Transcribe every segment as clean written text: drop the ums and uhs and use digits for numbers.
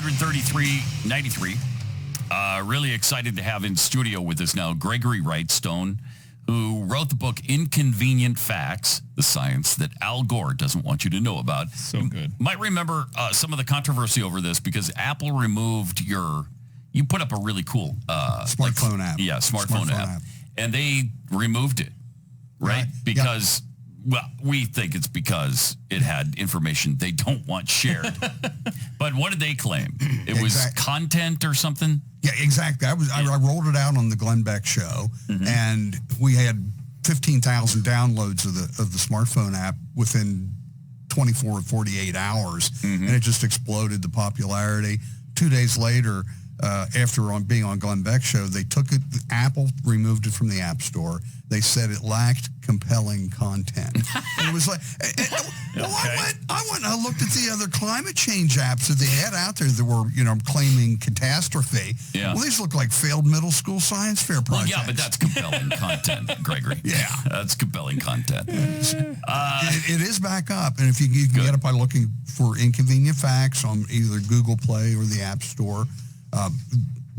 1-800-3393. Really excited to have in studio with us now Gregory Wrightstone, who wrote the book Inconvenient Facts, the science that Al Gore doesn't want you to know about. So good. You might remember some of the controversy over this because Apple removed you put up a really cool smartphone app. Yeah, smartphone app. And they removed it, right? Because, well, we think it's because it had information they don't want shared. But what did they claim? It was content or something? Yeah, exactly. I rolled it out on the Glenn Beck show, and we had 15,000 downloads of the smartphone app within 24 or 48 hours, and it just exploded the popularity. 2 days later, after being on Glenn Beck's show, they took it. Apple removed it from the App Store. They said it lacked compelling content. And it was like, I went and I looked at the other climate change apps that they had out there that were, claiming catastrophe. Yeah. Well, these look like failed middle school science fair projects. Well, yeah, but that's compelling content, Gregory. Yeah. That's compelling content. It is back up. And if you can get it by looking for Inconvenient Facts on either Google Play or the App Store.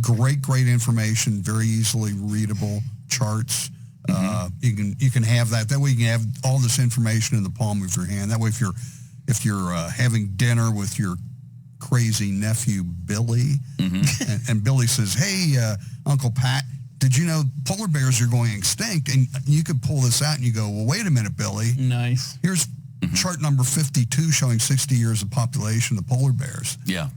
Great information, very easily readable charts. You can have that. That way you can have all this information in the palm of your hand. That way if you're having dinner with your crazy nephew Billy, and Billy says, "Hey, Uncle Pat, did you know polar bears are going extinct?" And you could pull this out and you go, "Well, wait a minute, Billy. Nice. Here's chart number 52 showing 60 years of population of polar bears." Yeah.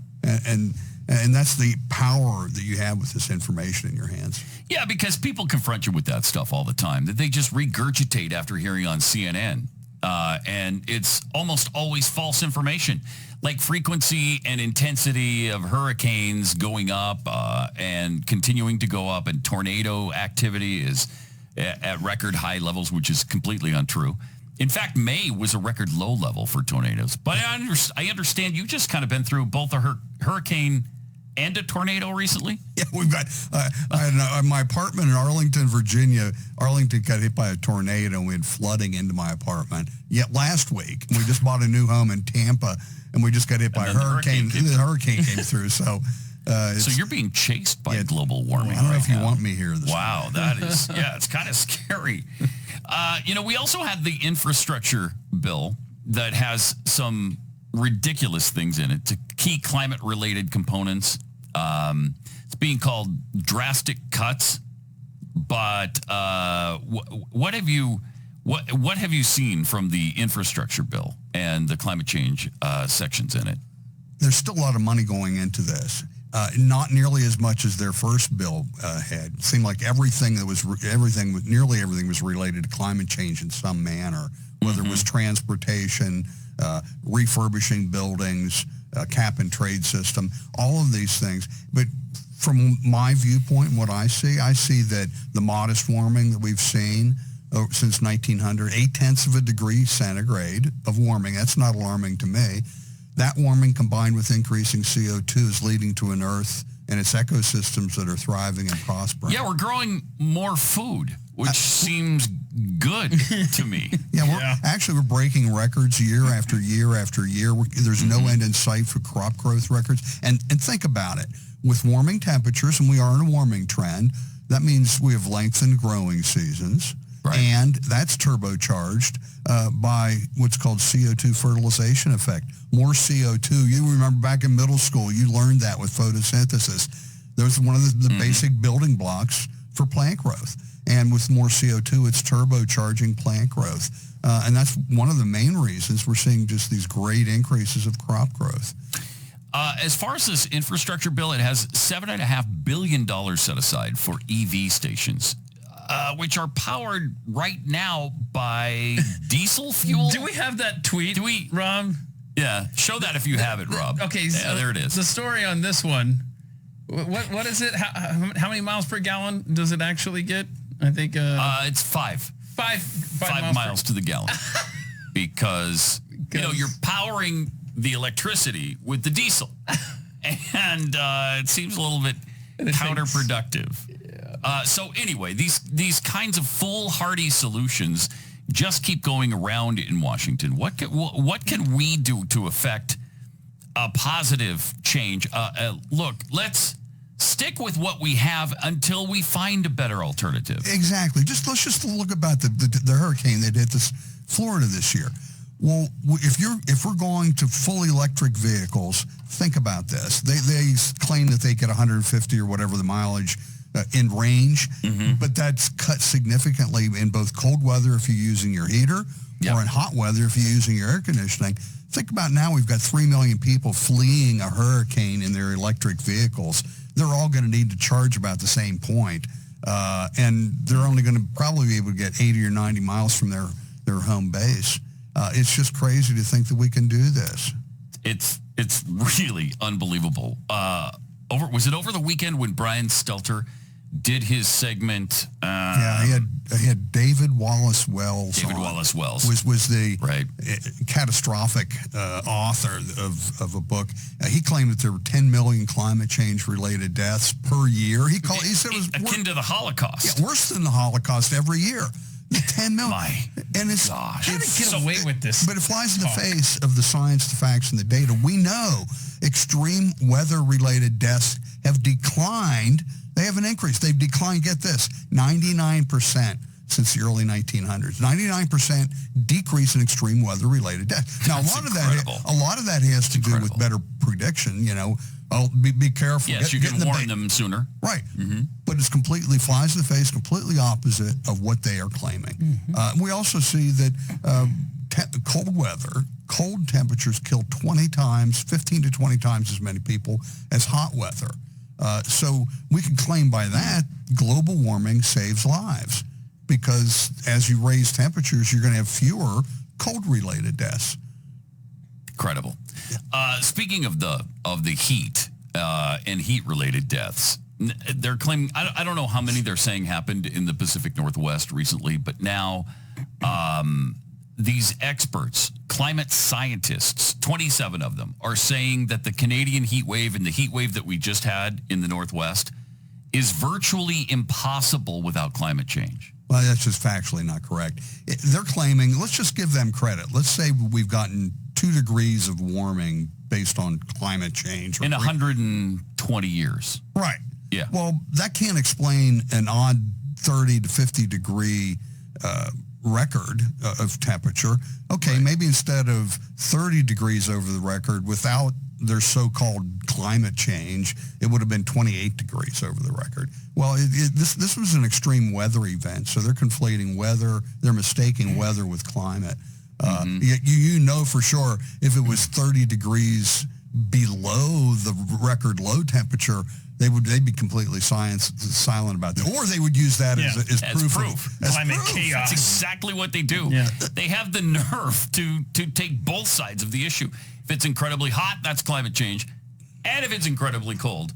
And that's the power that you have with this information in your hands. Yeah, because people confront you with that stuff all the time that they just regurgitate after hearing on CNN. And it's almost always false information, like frequency and intensity of hurricanes going up and continuing to go up, and tornado activity is at record high levels, which is completely untrue. In fact, May was a record low level for tornadoes. But I understand you've just kind of been through both a hurricane and a tornado recently? Yeah, we've got, my apartment in Arlington, Virginia, Arlington got hit by a tornado and we had flooding into my apartment. Yet last week, we just bought a new home in Tampa and we just got hit by a hurricane. The hurricane came through, so... so you're being chased by global warming. I don't know if you want me here this Wow, that is, it's kind of scary. We also had the infrastructure bill that has some ridiculous things in it to key climate-related components. It's being called drastic cuts, but what have you seen from the infrastructure bill and the climate change sections in it? There's still a lot of money going into this. Not nearly as much as their first bill had. It seemed like nearly everything was related to climate change in some manner, whether it was transportation, refurbishing buildings, cap and trade system, all of these things. But from my viewpoint and what I see that the modest warming that we've seen since 1900, 0.8 of a degree centigrade of warming, that's not alarming to me. That warming combined with increasing CO2 is leading to an Earth and its ecosystems that are thriving and prospering. Yeah, we're growing more food, which seems good to me. We're breaking records year after year after year. There's no end in sight for crop growth records. And think about it. With warming temperatures, and we are in a warming trend, that means we have lengthened growing seasons. Right. And that's turbocharged by what's called CO2 fertilization effect. More CO2. You remember back in middle school, you learned that with photosynthesis. There's one of the basic building blocks for plant growth. And with more CO2, it's turbocharging plant growth. And that's one of the main reasons we're seeing just these great increases of crop growth. As far as this infrastructure bill, it has $7.5 billion set aside for EV stations. Which are powered right now by diesel fuel. Do we have that tweet, Rob? Yeah, show that if you have it, Rob. Okay, so there it is. The story on this one, what is it? How many miles per gallon does it actually get? I think... it's 5. 5 miles to the gallon. because, you're powering the electricity with the diesel. And it seems a little bit counterproductive. So anyway, these kinds of foolhardy solutions just keep going around in Washington. What can we do to affect a positive change. Look, let's stick with what we have until we find a better alternative. Exactly. Let's just look about the hurricane that hit this Florida this year. Well, if we're going to fully electric vehicles, think about this. They claim that they get 150 or whatever the mileage in range, but that's cut significantly in both cold weather if you're using your heater or in hot weather if you're using your air conditioning. Think about now we've got 3 million people fleeing a hurricane in their electric vehicles. They're all going to need to charge about the same point, and they're only going to probably be able to get 80 or 90 miles from their home base. It's just crazy to think that we can do this. It's really unbelievable. Was it over the weekend when Brian Stelter did his segment? He had David Wallace Wells. David Wallace Wells was the catastrophic author of a book. He claimed that there were 10 million climate change related deaths per year. He said it was akin to the Holocaust. Yeah, worse than the Holocaust every year. 10 million. And it's how did it get away with this? But it flies in the face of the science, the facts, and the data. We know extreme weather-related deaths have declined. They have an increase. They've declined, get this, 99% since the early 1900s. 99% decrease in extreme weather-related deaths. Now, That's a incredible. lot of that has to do with better prediction, be careful. Yes, you can warn them sooner. Right. But it's completely flies in the face, completely opposite of what they are claiming. We also see that cold temperatures kill 15 to 20 times as many people as hot weather. So we can claim by that global warming saves lives because as you raise temperatures, you're going to have fewer cold-related deaths. Incredible. Speaking of the heat and heat-related deaths, they're claiming, I don't know how many they're saying happened in the Pacific Northwest recently, but now these experts, climate scientists, 27 of them, are saying that the Canadian heat wave and the heat wave that we just had in the Northwest is virtually impossible without climate change. Well, that's just factually not correct. They're claiming, let's just give them credit. Let's say we've gotten 2 degrees of warming based on climate change. In 120 years. Right. Yeah. Well, that can't explain an odd 30 to 50 degree record of temperature. Okay, maybe instead of 30 degrees over the record, without their so-called climate change, it would have been 28 degrees over the record. Well, this was an extreme weather event, so they're conflating weather. They're mistaking weather with climate. You know for sure if it was 30 degrees below the record low temperature, they'd be completely silent about that, or they would use that as proof. Climate chaos. That's exactly what they do. Yeah. They have the nerve to take both sides of the issue. If it's incredibly hot, that's climate change, and if it's incredibly cold,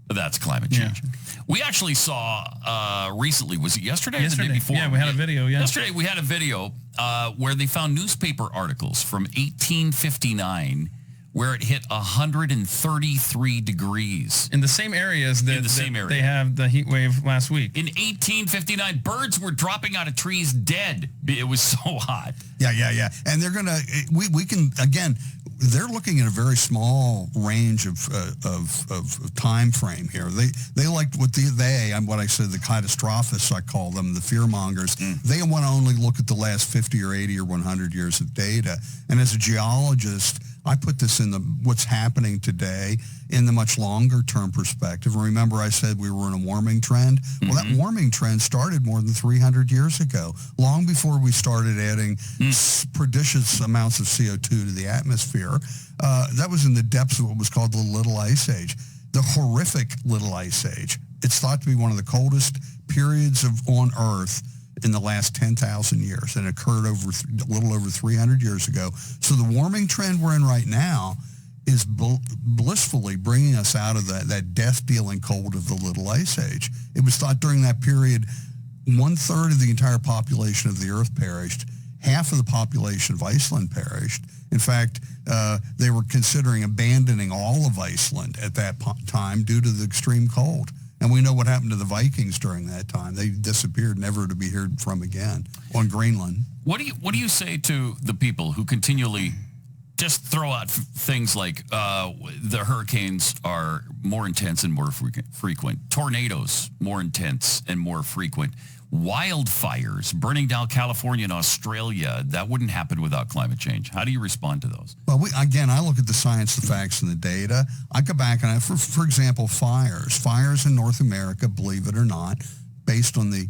that's climate change. We actually saw recently, was it yesterday or the day before? Yeah, we had a video. Yeah. Yesterday we had a video where they found newspaper articles from 1859 where it hit 133 degrees. In the same areas that they have the heat wave last week. In 1859, birds were dropping out of trees dead. It was so hot. Yeah. And they're going to, we can, again, they're looking at a very small range of time frame here. They like what what I said, the catastrophists, I call them, the fearmongers. They want to only look at the last 50 or 80 or 100 years of data. And as a geologist, I put this in what's happening today in the much longer term perspective. And remember I said we were in a warming trend? Well, that warming trend started more than 300 years ago, long before we started adding prodigious amounts of CO2 to the atmosphere. That was in the depths of what was called the Little Ice Age, the horrific Little Ice Age. It's thought to be one of the coldest periods on Earth in the last 10,000 years, and occurred a little over 300 years ago. So the warming trend we're in right now is blissfully bringing us out of that death-dealing cold of the Little Ice Age. It was thought during that period 1/3 of the entire population of the Earth perished. Half of the population of Iceland perished. In fact, they were considering abandoning all of Iceland at that time due to the extreme cold. And we know what happened to the Vikings during that time. They disappeared, never to be heard from again, on Greenland. What do you say to the people who continually just throw out things like the hurricanes are more intense and more frequent. Tornadoes, more intense and more frequent. Wildfires burning down California and Australia, that wouldn't happen without climate change. How do you respond to those? Well, I look at the science, the facts, and the data. I go back and for example, fires in North America, believe it or not, based on the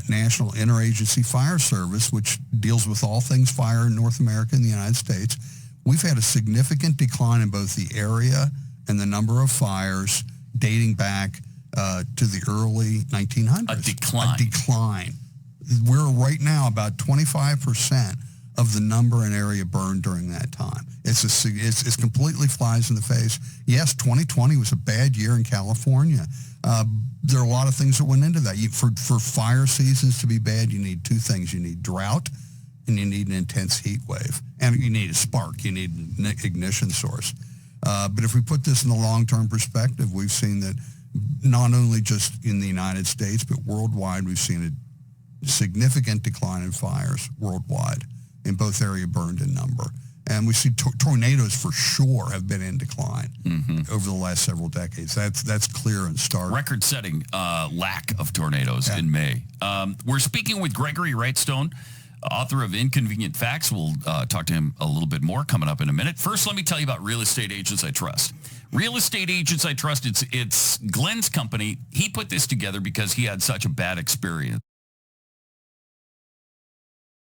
National Interagency Fire Service, which deals with all things fire in North America and the United States, we've had a significant decline in both the area and the number of fires dating back to the early 1900s. A decline. A decline. We're right now about 25% of the number and area burned during that time. It's completely flies in the face. Yes, 2020 was a bad year in California. There are a lot of things that went into that. For fire seasons to be bad, you need two things. You need drought and you need an intense heat wave. And you need a spark. You need an ignition source. But if we put this in the long-term perspective, we've seen that not only just in the United States, but worldwide, we've seen a significant decline in fires worldwide in both area burned and number. And we see tornadoes for sure have been in decline over the last several decades. That's clear and stark. Record-setting lack of tornadoes in May. We're speaking with Gregory Wrightstone, author of Inconvenient Facts. We'll talk to him a little bit more coming up in a minute. First, let me tell you about Real Estate Agents I Trust. Real Estate Agents I Trust, it's Glenn's company. He put this together because he had such a bad experience.